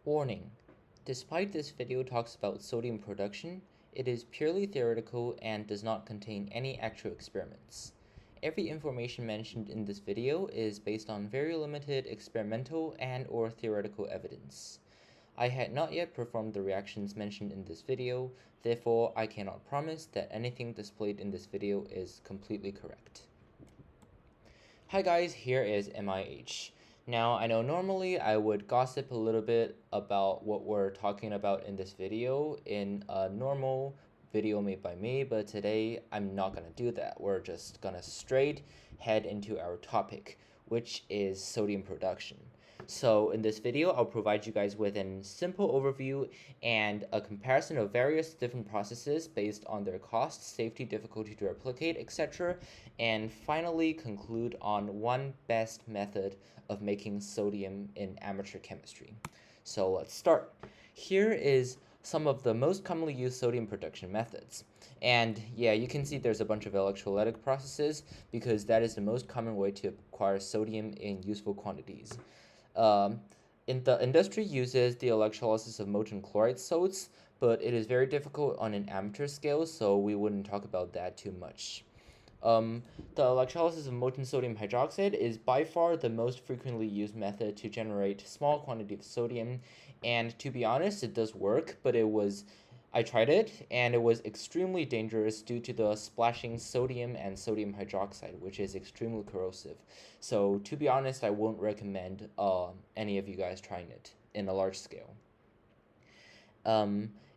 Warning: despite this video talks about sodium production, it is purely theoretical and does not contain any actual experiments. Every information mentioned in this video is based on very limited experimental and/or theoretical evidence. I had not yet performed the reactions mentioned in this video, therefore I cannot promise that anything displayed in this video is completely correct. Hi guys, here is MIH. Now, I know normally I would gossip a little bit about what we're talking about in this video in a normal video made by me, but today I'm not gonna do that. We're just gonna straight head into our topic, which is sodium production. So in this video, I'll provide you guys with a simple overview and a comparison of various different processes based on their cost, safety, difficulty to replicate, etc. And finally conclude on one best method of making sodium in amateur chemistry. So let's start. Here is some of the most commonly used sodium production methods. And yeah, you can see there's a bunch of electrolytic processes because that is the most common way to acquire sodium in useful quantities. In the industry uses the electrolysis of molten chloride salts, but it is very difficult on an amateur scale, so we wouldn't talk about that too much. The electrolysis of molten sodium hydroxide is by far the most frequently used method to generate small quantities of sodium, and to be honest, it does work, but I tried it, and it was extremely dangerous due to the splashing sodium and sodium hydroxide, which is extremely corrosive. So, to be honest, I won't recommend any of you guys trying it in a large scale.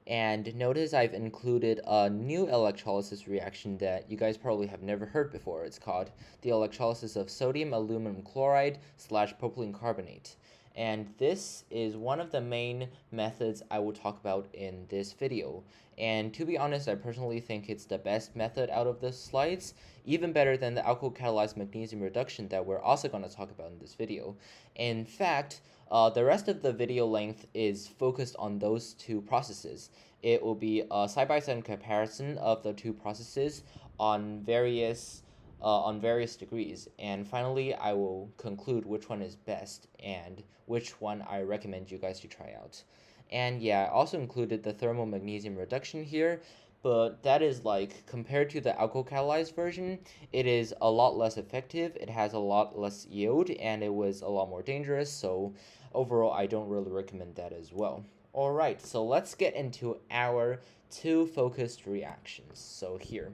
And notice I've included a new electrolysis reaction that you guys probably have never heard before. It's called the electrolysis of sodium aluminum chloride / propylene carbonate. And this is one of the main methods I will talk about in this video. And to be honest, I personally think it's the best method out of the slides, even better than the alkyl-catalyzed magnesium reduction that we're also going to talk about in this video. In fact, the rest of the video length is focused on those two processes. It will be a side-by-side comparison of the two processes on various degrees, and finally I will conclude which one is best and which one I recommend you guys to try out. And yeah, I also included the thermal magnesium reduction here, but that is like, compared to the alkyl catalyzed version, it is a lot less effective, it has a lot less yield, and it was a lot more dangerous, so overall I don't really recommend that as well. Alright, so let's get into our two focused reactions. So here,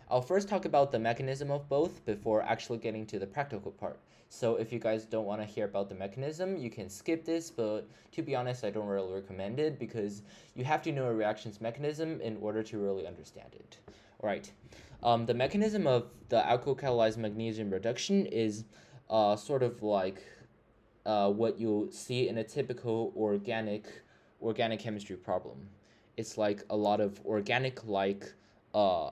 I'll first talk about the mechanism of both before actually getting to the practical part. So if you guys don't want to hear about the mechanism, you can skip this, but to be honest, I don't really recommend it because you have to know a reaction's mechanism in order to really understand it. Alright, the mechanism of the alkyl-catalyzed magnesium reduction is sort of like what you'll see in a typical organic chemistry problem. It's like a lot of organic-like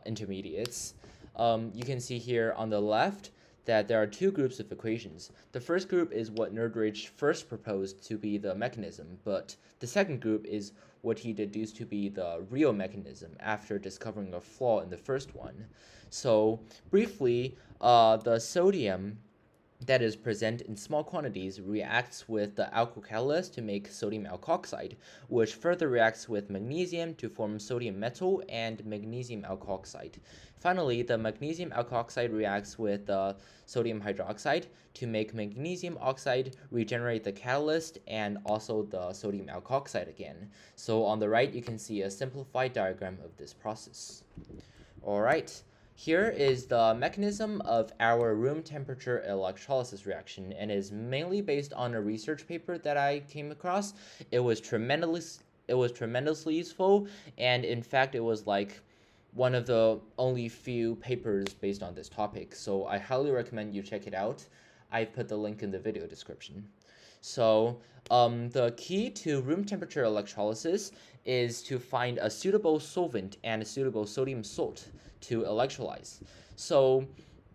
intermediates. You can see here on the left that there are two groups of equations. The first group is what NurdRage first proposed to be the mechanism, but the second group is what he deduced to be the real mechanism after discovering a flaw in the first one. So briefly, the sodium that is present in small quantities reacts with the alkyl catalyst to make sodium alkoxide, which further reacts with magnesium to form sodium metal and magnesium alkoxide. Finally, the magnesium alkoxide reacts with the sodium hydroxide to make magnesium oxide, regenerate the catalyst, and also the sodium alkoxide again. So on the right, you can see a simplified diagram of this process. Alright. Here is the mechanism of our room temperature electrolysis reaction, and is mainly based on a research paper that I came across. It was tremendously useful, and in fact it was like one of the only few papers based on this topic, so I highly recommend you check it out. I've put the link in the video description. So the key to room temperature electrolysis is to find a suitable solvent and a suitable sodium salt to electrolyze. So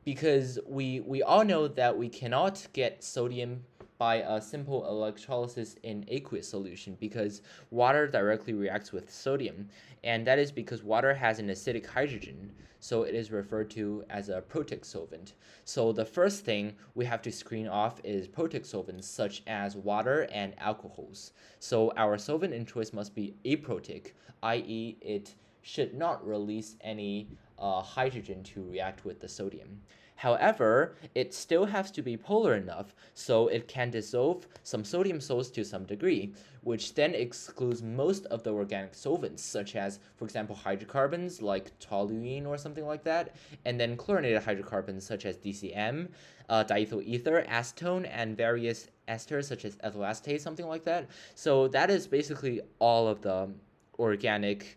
because we all know that we cannot get sodium by a simple electrolysis in aqueous solution because water directly reacts with sodium, and that is because water has an acidic hydrogen, so it is referred to as a protic solvent. So the first thing we have to screen off is protic solvents such as water and alcohols. So our solvent in choice must be aprotic, i.e. it should not release any hydrogen to react with the sodium. However, it still has to be polar enough so it can dissolve some sodium salts to some degree, which then excludes most of the organic solvents, such as, for example, hydrocarbons like toluene or something like that, and then chlorinated hydrocarbons such as DCM, diethyl ether, acetone, and various esters such as ethyl acetate, something like that. So that is basically all of the organic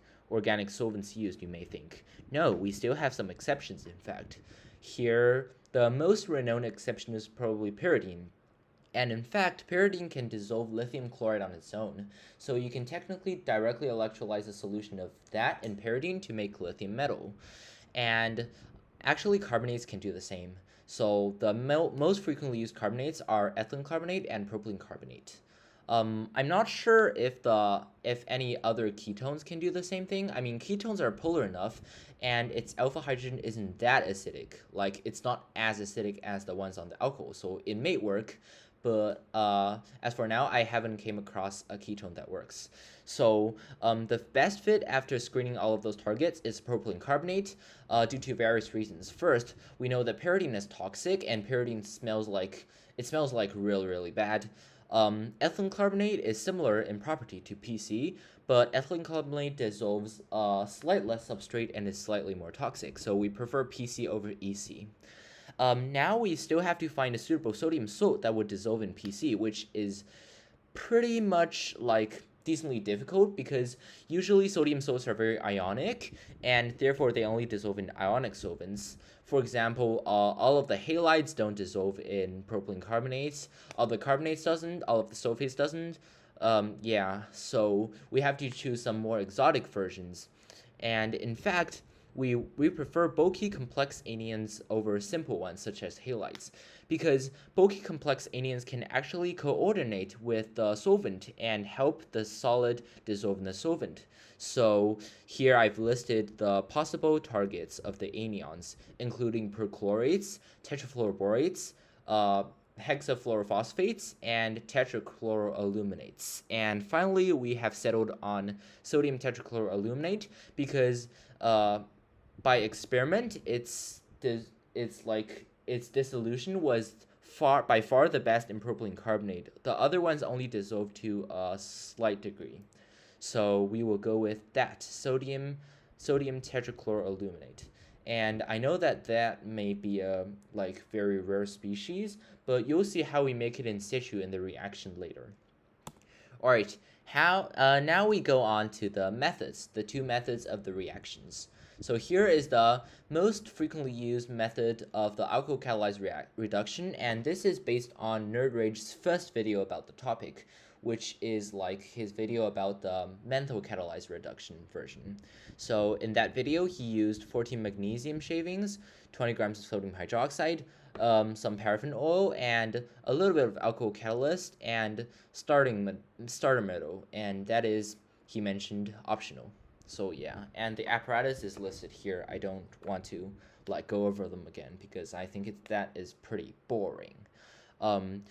solvents used, you may think. No, we still have some exceptions, in fact. Here, the most renowned exception is probably pyridine. And in fact, pyridine can dissolve lithium chloride on its own. So you can technically directly electrolyze a solution of that in pyridine to make lithium metal. And actually, carbonates can do the same. So the most frequently used carbonates are ethylene carbonate and propylene carbonate. I'm not sure if any other ketones can do the same thing. I mean, ketones are polar enough, and its alpha hydrogen isn't that acidic. Like, it's not as acidic as the ones on the alcohol, so it may work. But as for now, I haven't came across a ketone that works. So the best fit after screening all of those targets is propylene carbonate due to various reasons. First, we know that pyridine is toxic, and pyridine smells like really, really bad. Ethylene carbonate is similar in property to PC, but ethylene carbonate dissolves slightly less substrate and is slightly more toxic, so we prefer PC over EC. Now we still have to find a suitable sodium salt that would dissolve in PC, which is pretty much like decently difficult because usually sodium salts are very ionic and therefore they only dissolve in ionic solvents. For example, all of the halides don't dissolve in propylene carbonates, all the carbonates doesn't, all of the sulfates doesn't. Yeah, so we have to choose some more exotic versions. And in fact, we prefer bulky complex anions over simple ones such as halides because bulky complex anions can actually coordinate with the solvent and help the solid dissolve in the solvent. So here I've listed the possible targets of the anions, including perchlorates, tetrafluoroborates, hexafluorophosphates, and tetrachloroaluminates. And finally, we have settled on sodium tetrachloroaluminate because by experiment, its dissolution was by far the best in propylene carbonate. The other ones only dissolve to a slight degree. So we will go with that, sodium tetrachloroaluminate. And I know that may be a very rare species, but you'll see how we make it in situ in the reaction later. Alright, now we go on to the methods, the two methods of the reactions. So here is the most frequently used method of the alkyl catalyzed reduction, and this is based on NurdRage's first video about the topic, which is like his video about the menthol catalyzed reduction version. So in that video, he used 14 magnesium shavings, 20 grams of sodium hydroxide, some paraffin oil, and a little bit of alcohol catalyst, and starter metal, and that is, he mentioned, optional. So yeah, and the apparatus is listed here. I don't want to go over them again because I think that is pretty boring. The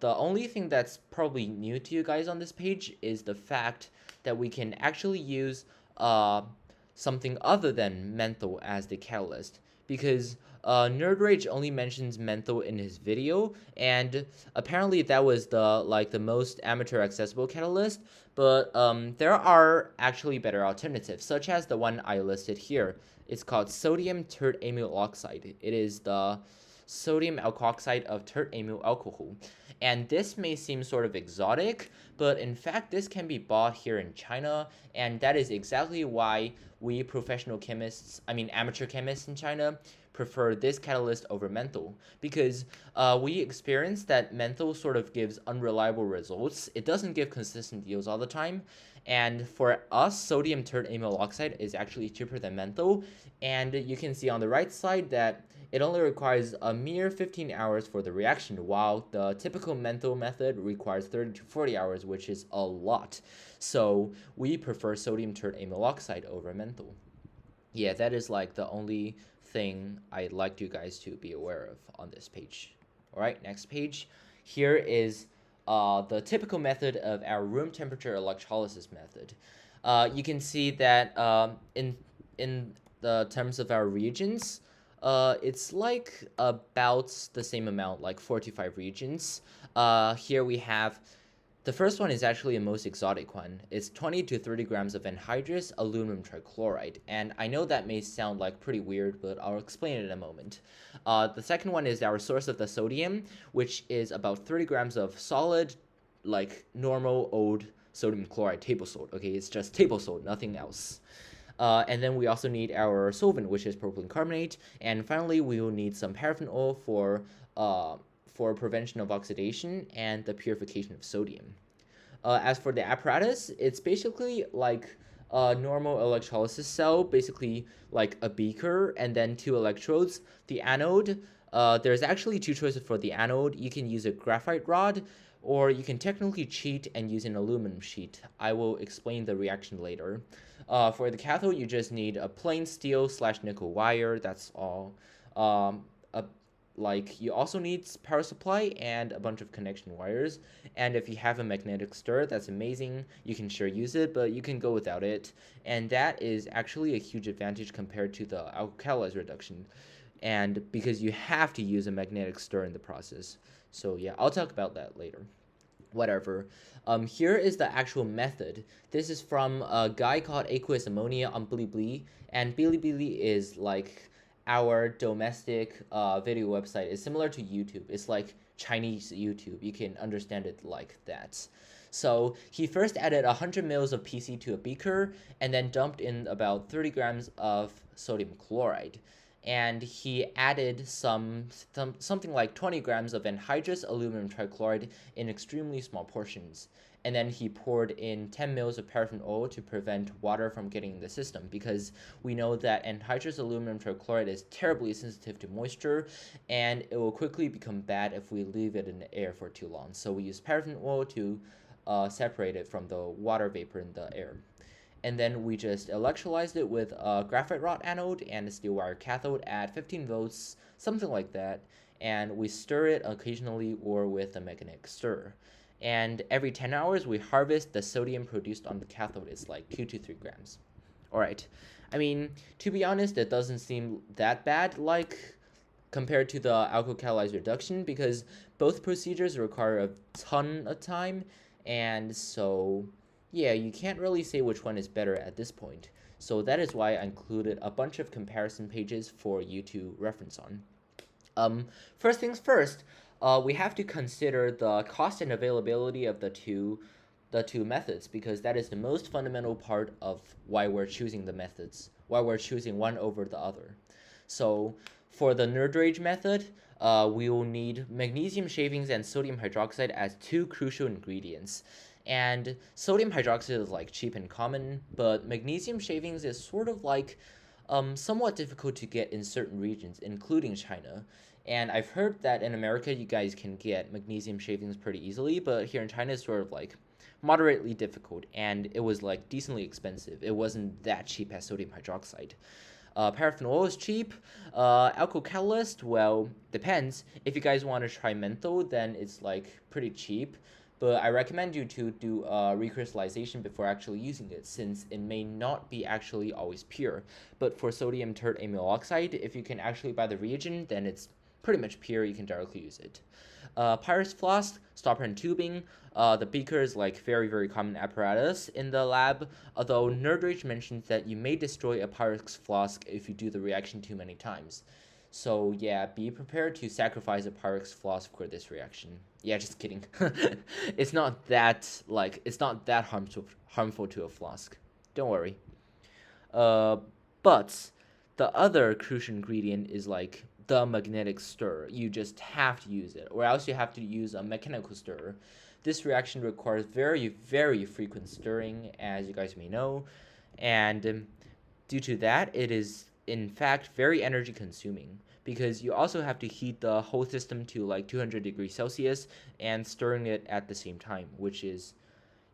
only thing that's probably new to you guys on this page is the fact that we can actually use something other than menthol as the catalyst, because NurdRage only mentions menthol in his video, and apparently that was the most amateur accessible catalyst, but there are actually better alternatives, such as the one I listed here. It's called sodium tert amyl oxide. It is the sodium alkoxide of tert amyl alcohol. And this may seem sort of exotic, but in fact this can be bought here in China, and that is exactly why we amateur chemists in China prefer this catalyst over menthol because we experienced that menthol sort of gives unreliable results. It doesn't give consistent yields all the time. And for us, sodium tert amyl oxide is actually cheaper than menthol. And you can see on the right side that it only requires a mere 15 hours for the reaction, while the typical menthol method requires 30 to 40 hours, which is a lot. So we prefer sodium tert amyl oxide over menthol. Yeah, that is like the only thing I'd like you guys to be aware of on this page. All right, next page. Here is the typical method of our room temperature electrolysis method. You can see that in the terms of our reagents, it's like about the same amount, like 45 reagents. Here we have the first one is actually the most exotic one. It's 20 to 30 grams of anhydrous aluminum trichloride. And I know that may sound like pretty weird, but I'll explain it in a moment. The second one is our source of the sodium, which is about 30 grams of solid, like normal old sodium chloride table salt. Okay, it's just table salt, nothing else. And then we also need our solvent, which is propylene carbonate. And finally, we will need some paraffin oil for prevention of oxidation and the purification of sodium. As for the apparatus, it's basically like a normal electrolysis cell, basically like a beaker and then two electrodes. The anode, there's actually two choices for the anode. You can use a graphite rod, or you can technically cheat and use an aluminum sheet. I will explain the reaction later. For the cathode, you just need a plain steel/nickel wire. That's all. Like you also need power supply and a bunch of connection wires. And if you have a magnetic stir, that's amazing. You can sure use it, but you can go without it. And that is actually a huge advantage compared to the alkalized reduction. And because you have to use a magnetic stir in the process. So yeah, I'll talk about that later. Whatever. Here is the actual method. This is from a guy called Aqueous Ammonia on Bilibili. And Bilibili is like our domestic video website. Is similar to YouTube. It's like Chinese YouTube. You can understand it like that. So he first added 100 mils of PC to a beaker and then dumped in about 30 grams of sodium chloride. And he added something like 20 grams of anhydrous aluminum trichloride in extremely small portions. And then he poured in 10 mils of paraffin oil to prevent water from getting in the system, because we know that anhydrous aluminum trichloride is terribly sensitive to moisture, and it will quickly become bad if we leave it in the air for too long. So we use paraffin oil to separate it from the water vapor in the air. And then we just electrolyzed it with a graphite rod anode and a steel wire cathode at 15 volts, something like that. And we stir it occasionally or with a magnetic stir. And every 10 hours, we harvest the sodium produced on the cathode. It's like 2 to 3 grams. All right. I mean, to be honest, it doesn't seem that bad, like compared to the alkyl-catalyzed reduction, because both procedures require a ton of time. And so yeah, you can't really say which one is better at this point. So that is why I included a bunch of comparison pages for you to reference on. First things first, we have to consider the cost and availability of the two methods, because that is the most fundamental part of why we're choosing the methods, why we're choosing one over the other. So for the NurdRage method, we will need magnesium shavings and sodium hydroxide as two crucial ingredients. And sodium hydroxide is like cheap and common, but magnesium shavings is sort of like somewhat difficult to get in certain regions, including China. And I've heard that in America you guys can get magnesium shavings pretty easily, but here in China it's sort of like moderately difficult, and it was like decently expensive. It wasn't that cheap as sodium hydroxide. Paraffin oil is cheap. Alkyl catalyst, well, depends. If you guys want to try menthol, then it's like pretty cheap. But I recommend you to do recrystallization before actually using it, since it may not be actually always pure. But for sodium tert amyl oxide, if you can actually buy the reagent, then it's pretty much pure. You can directly use it. Pyrex flask, stopper and tubing. The beaker is like very common apparatus in the lab, although NurdRage mentions that you may destroy a Pyrex flask if you do the reaction too many times. So yeah, be prepared to sacrifice a Pyrex flask for this reaction. Yeah, just kidding. It's not that harmful to a flask. Don't worry. But the other crucial ingredient is like the magnetic stir. You just have to use it, or else you have to use a mechanical stir. This reaction requires very, very frequent stirring, as you guys may know, and due to that, it is in fact very energy consuming because you also have to heat the whole system to like 200 degrees Celsius and stirring it at the same time, which is,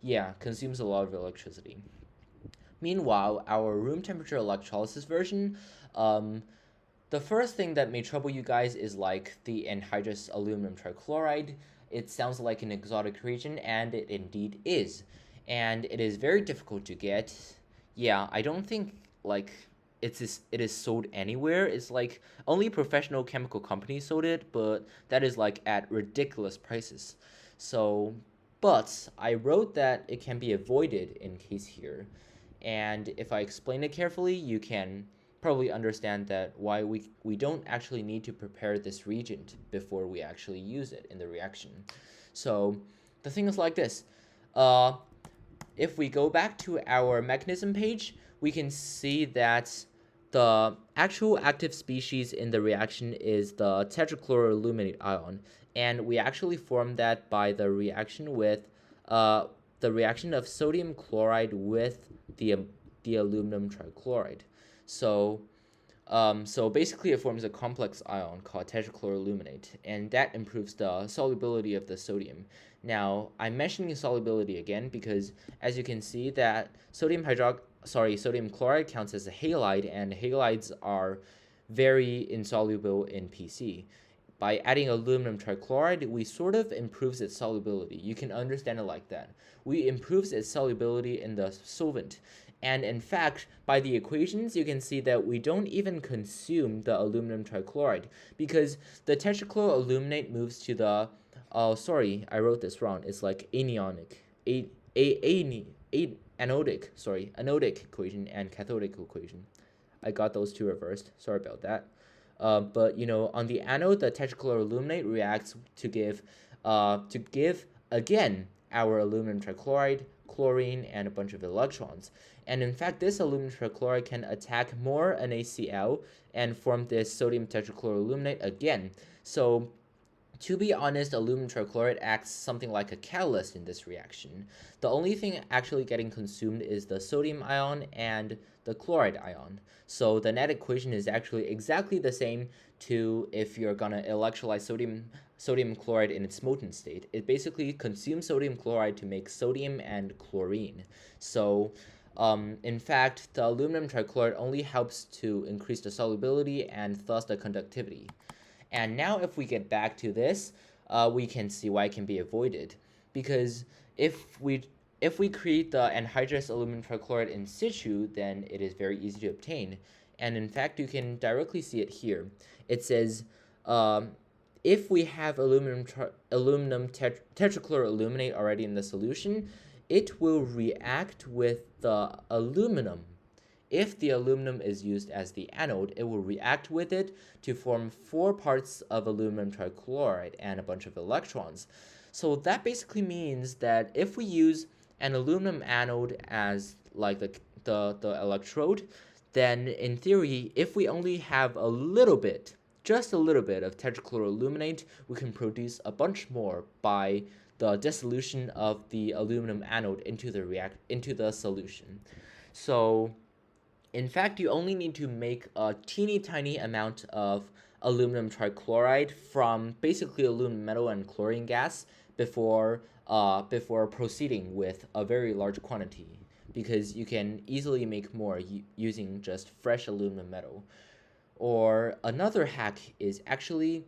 yeah, consumes a lot of electricity. Meanwhile, our room temperature electrolysis version, um, the first thing that may trouble you guys is like the anhydrous aluminum trichloride. It sounds like an exotic reagent, and it indeed is. And it is very difficult to get. Yeah, I don't think like it is sold anywhere. It's like only professional chemical companies sold it, but that is like at ridiculous prices. So, but I wrote that it can be avoided in case here. And if I explain it carefully, you can probably understand that why we don't actually need to prepare this reagent before we actually use it in the reaction. So the thing is like this. If we go back to our mechanism page, we can see that the actual active species in the reaction is the tetrachloroaluminate ion, and we actually form that by the reaction with the reaction of sodium chloride with the aluminum trichloride. So so basically it forms a complex ion called tetrachloroaluminate, and that improves the solubility of the sodium. Now, I'm mentioning solubility again because as you can see that sodium chloride counts as a halide, and halides are very insoluble in PC. By adding aluminum trichloride, we sort of improves its solubility. You can understand it like that. We improves its solubility in the solvent. And in fact, by the equations, you can see that we don't even consume the aluminum trichloride because the tetrachloroaluminate moves to the, oh, sorry, I wrote this wrong. It's like anionic, anodic equation and cathodic equation. I got those two reversed. Sorry about that. But you know, on the anode, the tetrachloroaluminate reacts to give again our aluminum trichloride, chlorine, and a bunch of electrons. And in fact, this aluminum trichloride can attack more NaCl and form this sodium tetrachloroaluminate again. So to be honest, aluminum trichloride acts something like a catalyst in this reaction. The only thing actually getting consumed is the sodium ion and the chloride ion. So the net equation is actually exactly the same to if you're gonna electrolyze sodium chloride in its molten state. It basically consumes sodium chloride to make sodium and chlorine. So in fact, the aluminum trichloride only helps to increase the solubility and thus the conductivity. And now if we get back to this, we can see why it can be avoided. Because if we create the anhydrous aluminum trichloride in situ, then it is very easy to obtain. And in fact, you can directly see it here. It says, if we have aluminum tetrachloroaluminate already in the solution, it will react with the aluminum. If the aluminum is used as the anode, it will react with it to form 4 parts of aluminum trichloride and a bunch of electrons. So that basically means that if we use an aluminum anode as like the electrode, then in theory, if we only have a little bit, just a little bit of tetrachloroaluminate, we can produce a bunch more by the dissolution of the aluminum anode into the solution. So in fact, you only need to make a teeny tiny amount of aluminum trichloride from basically aluminum metal and chlorine gas before proceeding with a very large quantity, because you can easily make more using just fresh aluminum metal. Or another hack is actually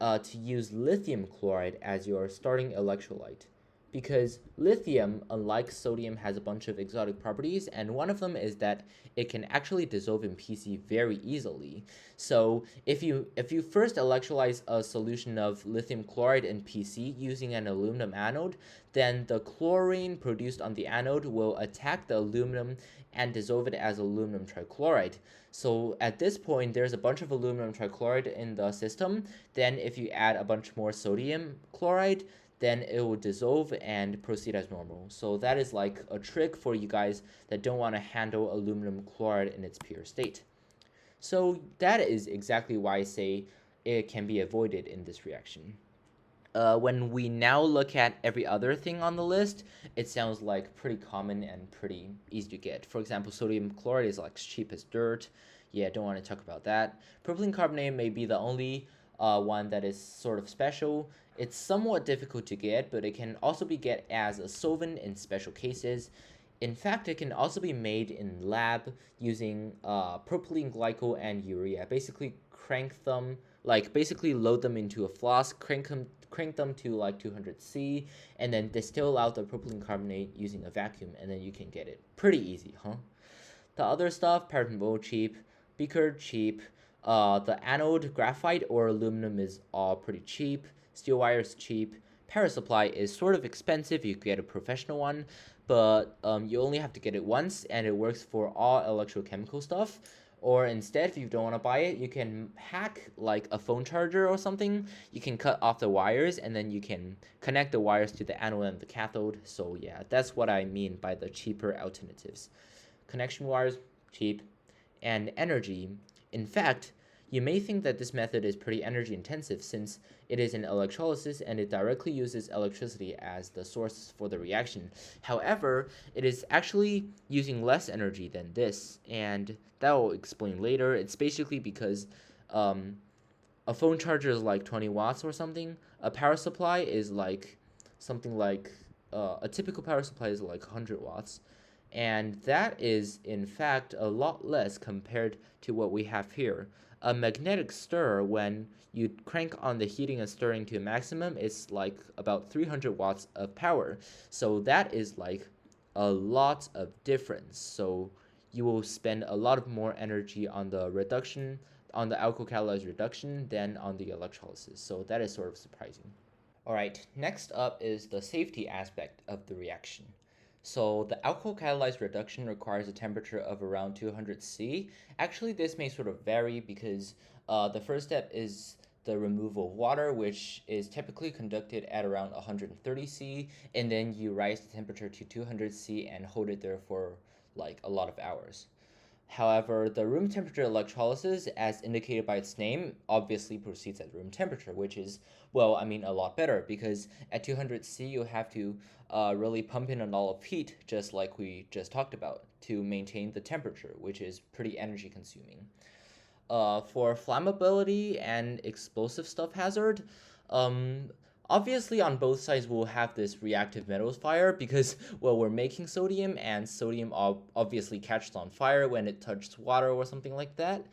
to use lithium chloride as your starting electrolyte. Because lithium, unlike sodium, has a bunch of exotic properties, and one of them is that it can actually dissolve in PC very easily. So if you first electrolyze a solution of lithium chloride in PC using an aluminum anode, then the chlorine produced on the anode will attack the aluminum and dissolve it as aluminum trichloride. So at this point, there's a bunch of aluminum trichloride in the system. Then if you add a bunch more sodium chloride, then it will dissolve and proceed as normal. So that is like a trick for you guys that don't want to handle aluminum chloride in its pure state. So that is exactly why I say it can be avoided in this reaction. When we now look at every other thing on the list, it sounds like pretty common and pretty easy to get. For example, sodium chloride is like cheap as dirt. Yeah, don't want to talk about that. Propylene carbonate may be the only one that is sort of special. It's somewhat difficult to get, but it can also be get as a solvent in special cases. In fact, it can also be made in lab using propylene glycol and urea. Basically, crank them, like basically load them into a flask, crank them to like 200 C, and then distill out the propylene carbonate using a vacuum, and then you can get it. Pretty easy, huh? The other stuff, paraffin bowl cheap, beaker cheap. The anode graphite or aluminum is all pretty cheap. Steel wire is cheap. Power supply is sort of expensive. You get a professional one, but you only have to get it once, and it works for all electrochemical stuff. Or instead, if you don't want to buy it, you can hack like a phone charger or something. You can cut off the wires, and then you can connect the wires to the anode and the cathode. So yeah, that's what I mean by the cheaper alternatives. Connection wires, cheap, and energy. In fact, you may think that this method is pretty energy intensive since it is an electrolysis and it directly uses electricity as the source for the reaction. However, it is actually using less energy than this, and that will explain later. It's basically because a phone charger is like 20 watts or something. A power supply is like something like a typical power supply is like 100 watts, and that is in fact a lot less compared to what we have here. A magnetic stir, when you crank on the heating and stirring to a maximum, is like about 300 watts of power. So that is like a lot of difference. So you will spend a lot of more energy on the reduction, on the alcohol catalyzed reduction than on the electrolysis. So that is sort of surprising. All right, next up is the safety aspect of the reaction. So the alcohol catalyzed reduction requires a temperature of around 200 C. Actually, this may sort of vary because the first step is the removal of water, which is typically conducted at around 130 C, and then you rise the temperature to 200 C and hold it there for like a lot of hours. However, the room temperature electrolysis, as indicated by its name, obviously proceeds at room temperature, which is, well, I mean, a lot better because at 200 C you have to really pump in a lot of heat, just like we just talked about, to maintain the temperature, which is pretty energy consuming. For flammability and explosive stuff hazard, um, obviously on both sides we'll have this reactive metals fire because, well, we're making sodium, and sodium obviously catches on fire when it touches water or something like that.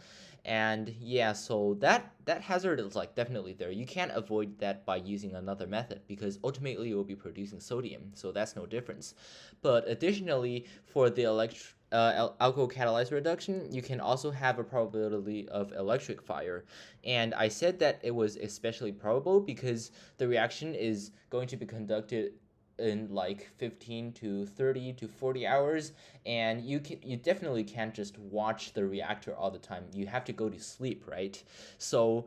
And yeah, so that hazard is like definitely there. You can't avoid that by using another method because ultimately you will be producing sodium, so that's no difference. But additionally, for the alcohol catalyzed reduction, you can also have a probability of electric fire. And I said that it was especially probable because the reaction is going to be conducted in like 15 to 30 to 40 hours, and you definitely can't just watch the reactor all the time. You have to go to sleep, right? So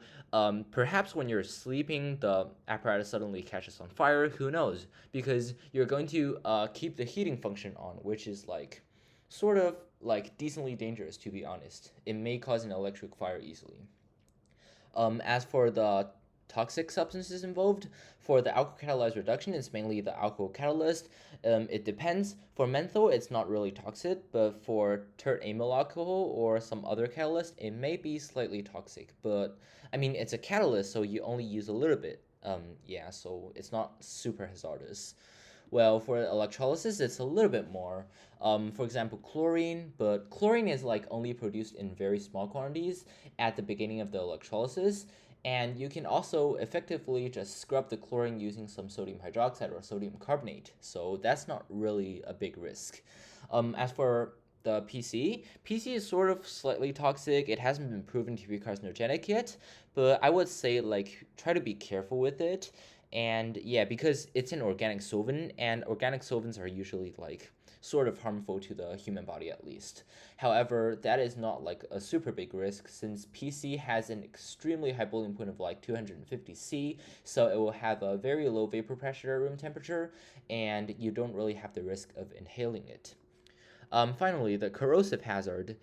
perhaps when you're sleeping the apparatus suddenly catches on fire. Who knows, because you're going to keep the heating function on, which is like sort of like decently dangerous, to be honest. It may cause an electric fire easily. As for the toxic substances involved, for the alcohol catalyzed reduction, it's mainly the alcohol catalyst. It depends. For menthol, it's not really toxic, but for tert amyl alcohol or some other catalyst, it may be slightly toxic. But I mean, it's a catalyst, so you only use a little bit. Yeah, so it's not super hazardous. Well, for electrolysis, it's a little bit more. For example, chlorine, but chlorine is like only produced in very small quantities at the beginning of the electrolysis. And you can also effectively just scrub the chlorine using some sodium hydroxide or sodium carbonate. So that's not really a big risk. As for the PC is sort of slightly toxic. It hasn't been proven to be carcinogenic yet, but I would say like try to be careful with it. And yeah, because it's an organic solvent, and organic solvents are usually like sort of harmful to the human body at least. However, that is not like a super big risk since PC has an extremely high boiling point of like 250 C, so it will have a very low vapor pressure at room temperature, and you don't really have the risk of inhaling it. Finally, the corrosive hazard.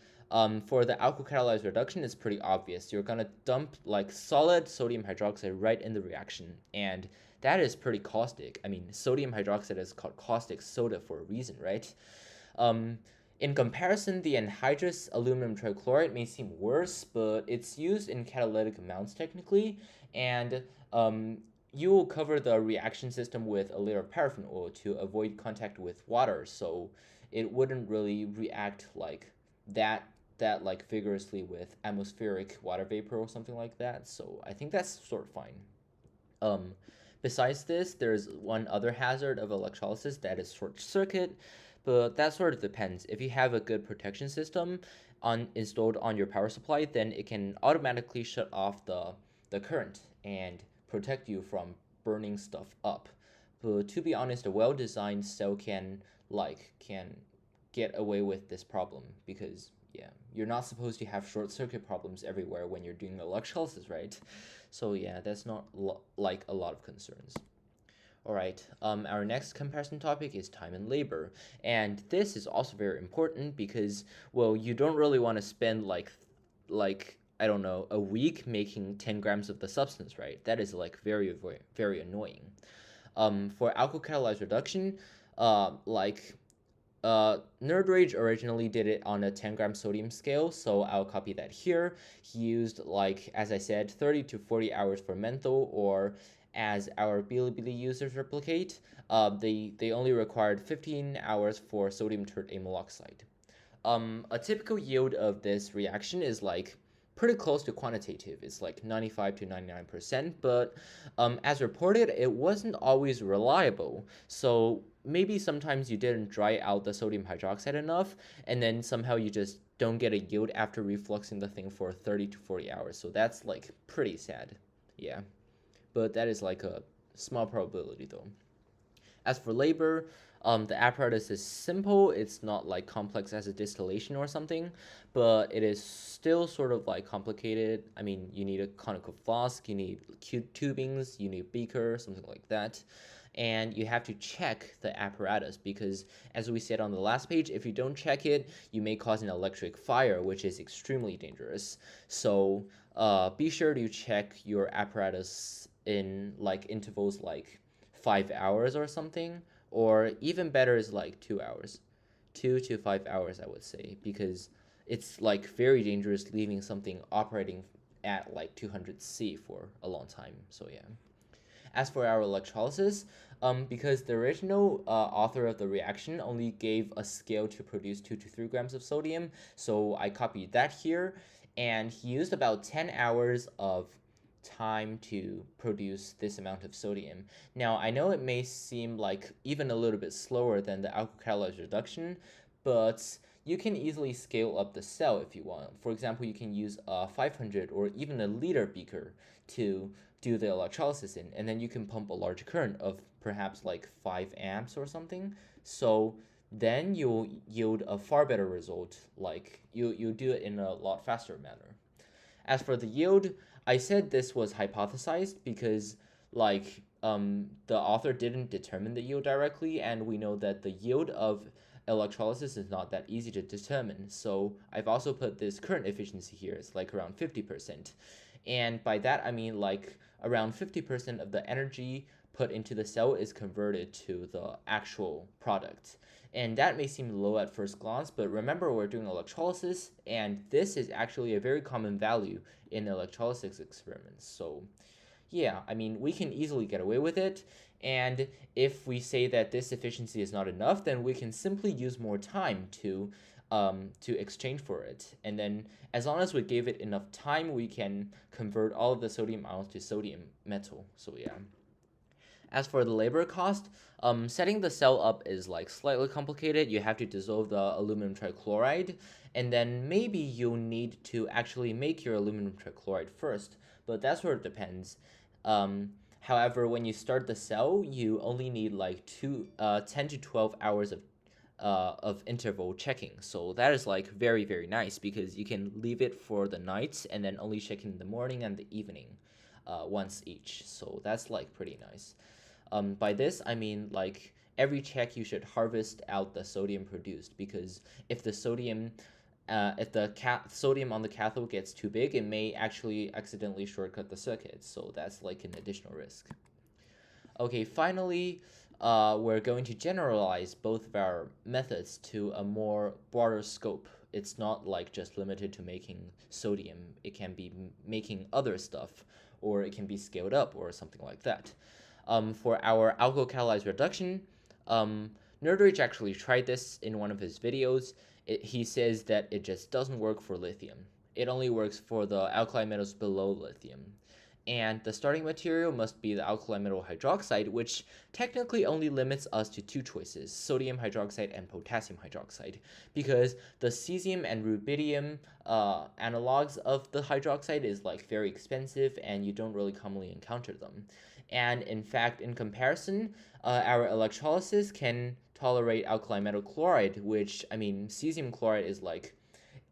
For the alkyl catalyzed reduction, it's pretty obvious. You're gonna dump like solid sodium hydroxide right in the reaction, and that is pretty caustic. I mean, sodium hydroxide is called caustic soda for a reason, right? Um, in comparison, the anhydrous aluminum trichloride may seem worse, but it's used in catalytic amounts technically, and you will cover the reaction system with a layer of paraffin oil to avoid contact with water, so it wouldn't really react like that like vigorously with atmospheric water vapor or something like that. So I think that's sort of fine. Um, Besides this, there's one other hazard of electrolysis that is short circuit, but that sort of depends. If you have a good protection system installed on your power supply, then it can automatically shut off the current and protect you from burning stuff up. But to be honest, a well-designed cell can get away with this problem because yeah, you're not supposed to have short circuit problems everywhere when you're doing electrolysis, right? So yeah, that's not like a lot of concerns. All right, our next comparison topic is time and labor. And this is also very important because, well, you don't really want to spend like, I don't know, a week making 10 grams of the substance, right? That is like very, very, very annoying. For alkyl catalyzed reduction, like NurdRage originally did it on a 10-gram sodium scale, so I'll copy that here. He used, like, as I said, 30 to 40 hours for menthol, or as our Bilibili users replicate, they only required 15 hours for sodium tert amyl oxide. A typical yield of this reaction is like pretty close to quantitative. It's like 95 to 99%, but as reported, it wasn't always reliable. So maybe sometimes you didn't dry out the sodium hydroxide enough, and then somehow you just don't get a yield after refluxing the thing for 30 to 40 hours. So that's like pretty sad. Yeah. But that is like a small probability though. As for labor, the apparatus is simple. It's not like complex as a distillation or something, but it is still sort of like complicated. I mean, you need a conical flask, you need tubings, you need a beaker, something like that. And you have to check the apparatus because, as we said on the last page, if you don't check it, you may cause an electric fire, which is extremely dangerous. So be sure to check your apparatus in like intervals like 5 hours or something, or even better is like 2 hours, 2 to 5 hours, I would say, because it's like very dangerous leaving something operating at like 200 C for a long time. So yeah. As for our electrolysis, because the original author of the reaction only gave a scale to produce 2 to 3 grams of sodium, so I copied that here, and he used about 10 hours of time to produce this amount of sodium. Now, I know it may seem like even a little bit slower than the alkyl catalyzed reduction, but you can easily scale up the cell if you want. For example, you can use a 500 or even a liter beaker to do the electrolysis in, and then you can pump a large current of perhaps like 5 amps or something. So then you'll yield a far better result, like you do it in a lot faster manner. As for the yield, I said this was hypothesized because like the author didn't determine the yield directly, and we know that the yield of electrolysis is not that easy to determine. So I've also put this current efficiency here. It's like around 50%. And by that I mean like around 50% of the energy put into the cell is converted to the actual product. And that may seem low at first glance, but remember we're doing electrolysis, and this is actually a very common value in electrolysis experiments. So yeah, I mean, we can easily get away with it. And if we say that this efficiency is not enough, then we can simply use more time to exchange for it. And then as long as we give it enough time, we can convert all of the sodium ions to sodium metal. So yeah. As for the labor cost, setting the cell up is like slightly complicated. You have to dissolve the aluminum trichloride, and then maybe you'll need to actually make your aluminum trichloride first, but that sort of depends. However, when you start the cell, you only need like 10 to 12 hours of interval checking. So that is like very, very nice because you can leave it for the night and then only check in the morning and the evening once each. So that's like pretty nice. By this, I mean like every check you should harvest out the sodium produced, because if the sodium sodium on the cathode gets too big, it may actually accidentally shortcut the circuit, so that's like an additional risk. Okay, finally, we're going to generalize both of our methods to a more broader scope. It's not like just limited to making sodium. It can be making other stuff, or it can be scaled up or something like that. For our alkyl-catalyzed reduction, NurdRage actually tried this in one of his videos. He says that it just doesn't work for lithium. It only works for the alkali metals below lithium. And the starting material must be the alkali metal hydroxide, which technically only limits us to two choices, sodium hydroxide and potassium hydroxide, because the cesium and rubidium analogs of the hydroxide is like very expensive and you don't really commonly encounter them. And in fact, in comparison, our electrolysis can tolerate alkali metal chloride, which, I mean, cesium chloride is like,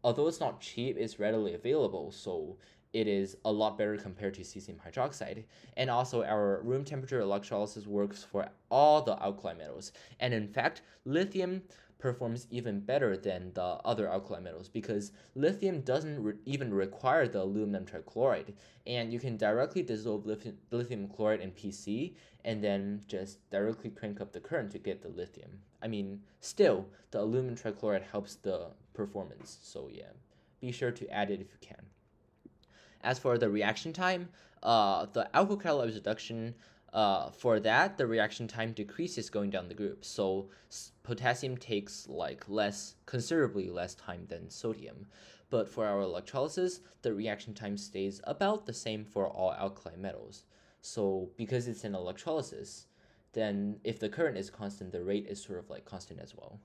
although it's not cheap, it's readily available, so it is a lot better compared to cesium hydroxide. And also, our room temperature electrolysis works for all the alkali metals. And in fact, lithium performs even better than the other alkali metals, because lithium doesn't even require the aluminum trichloride, and you can directly dissolve lithium chloride in PC and then just directly crank up the current to get the lithium. I mean, still, the aluminum trichloride helps the performance, so yeah, be sure to add it if you can. As for the reaction time, the alkyl catalyzed reduction, for that, the reaction time decreases going down the group. So potassium takes like considerably less time than sodium. But for our electrolysis, the reaction time stays about the same for all alkali metals. So because it's an electrolysis, then if the current is constant, the rate is sort of like constant as well.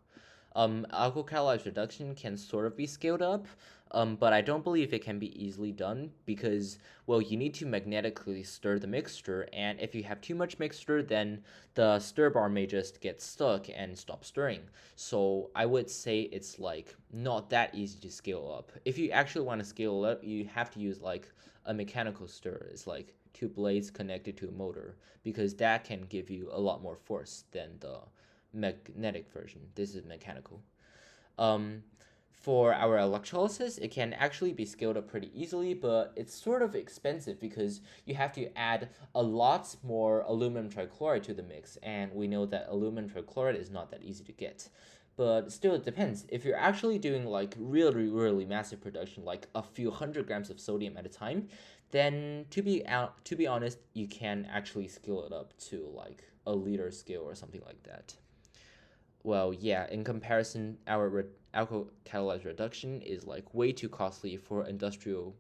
Alkyl catalyzed reduction can sort of be scaled up, but I don't believe it can be easily done because, well, you need to magnetically stir the mixture, and if you have too much mixture, then the stir bar may just get stuck and stop stirring. So I would say it's like not that easy to scale up. If you actually want to scale up, you have to use like a mechanical stir. It's like two blades connected to a motor, because that can give you a lot more force than the magnetic version. This is mechanical. Um, for our electrolysis, it can actually be scaled up pretty easily, but it's sort of expensive because you have to add a lot more aluminum trichloride to the mix, and we know that aluminum trichloride is not that easy to get. But still, it depends. If you're actually doing like really, really massive production, like a few 100 grams of sodium at a time, then to be honest, you can actually scale it up to like a liter scale or something like that. Well, yeah, in comparison, our alkyl catalyzed reduction is like way too costly for industrial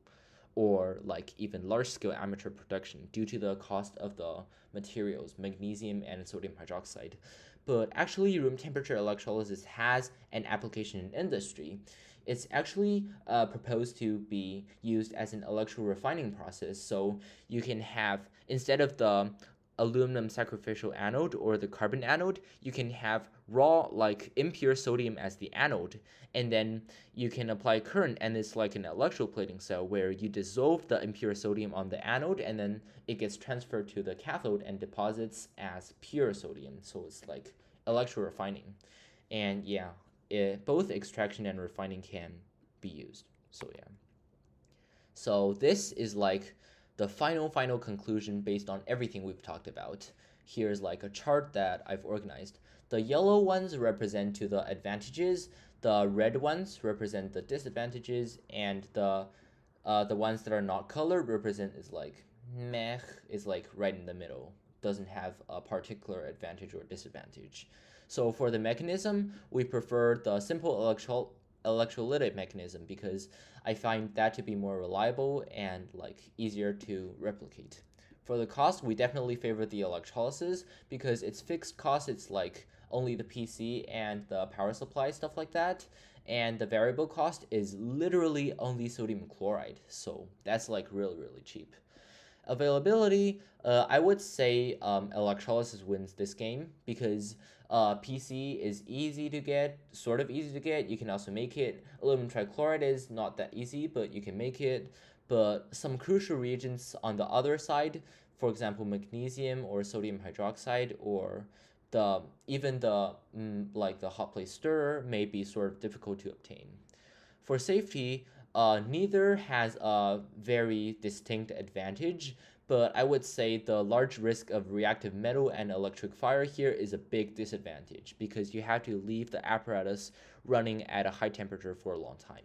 or like even large scale amateur production due to the cost of the materials, magnesium and sodium hydroxide. But actually, room temperature electrolysis has an application in industry. It's actually proposed to be used as an electro refining process, so you can have, instead of the aluminum sacrificial anode or the carbon anode, you can have raw like impure sodium as the anode, and then you can apply current, and it's like an electroplating cell where you dissolve the impure sodium on the anode and then it gets transferred to the cathode and deposits as pure sodium, so it's like electro refining. And yeah, both extraction and refining can be used, so yeah. So this is like the final conclusion based on everything we've talked about. Here's like a chart that I've organized. The yellow ones represent to the advantages, the red ones represent the disadvantages, and the ones that are not colored represent is like meh, is like right in the middle, doesn't have a particular advantage or disadvantage. So for the mechanism, we prefer the simple electrolytic mechanism because I find that to be more reliable and like easier to replicate. For the cost, we definitely favor the electrolysis because it's fixed cost. It's like only the PC and the power supply, stuff like that. And the variable cost is literally only sodium chloride. So that's like really, really cheap. Availability, I would say electrolysis wins this game because PC is easy to get, sort of easy to get. You can also make it. Aluminum trichloride is not that easy, but you can make it. But some crucial reagents on the other side, for example, magnesium or sodium hydroxide or the even the like the hot plate stirrer may be sort of difficult to obtain. For safety, neither has a very distinct advantage, but I would say the large risk of reactive metal and electric fire here is a big disadvantage because you have to leave the apparatus running at a high temperature for a long time.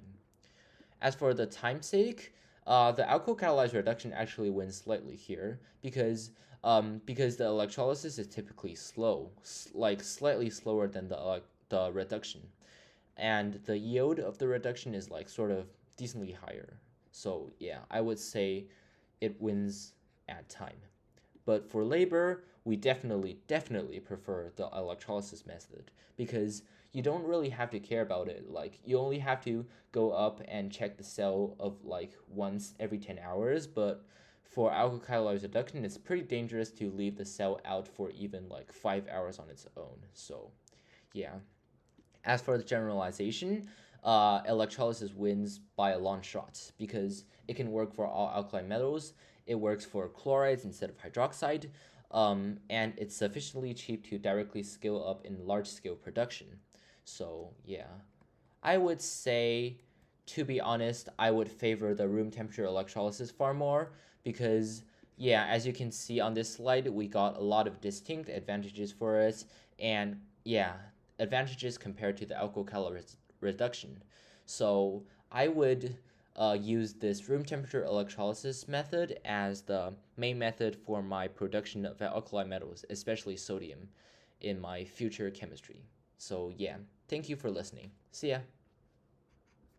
As for the time sake, the alcohol catalyzed reduction actually wins slightly here because the electrolysis is typically slow, like slightly slower than the reduction, and the yield of the reduction is like sort of decently higher. So yeah, I would say it wins at time. But for labor, we definitely prefer the electrolysis method because you don't really have to care about it. Like you only have to go up and check the cell of like once every 10 hours, but for alkyl catalyzed reduction, it's pretty dangerous to leave the cell out for even like 5 hours on its own. So, yeah. As for the generalization, electrolysis wins by a long shot because it can work for all alkali metals. It works for chlorides instead of hydroxide, and it's sufficiently cheap to directly scale up in large scale production. So, yeah, I would say, to be honest, I would favor the room temperature electrolysis far more because, yeah, as you can see on this slide, we got a lot of distinct advantages for it, and yeah, advantages compared to the alcohol calorie reduction. So I would use this room temperature electrolysis method as the main method for my production of alkali metals, especially sodium, in my future chemistry. So yeah, thank you for listening. See ya.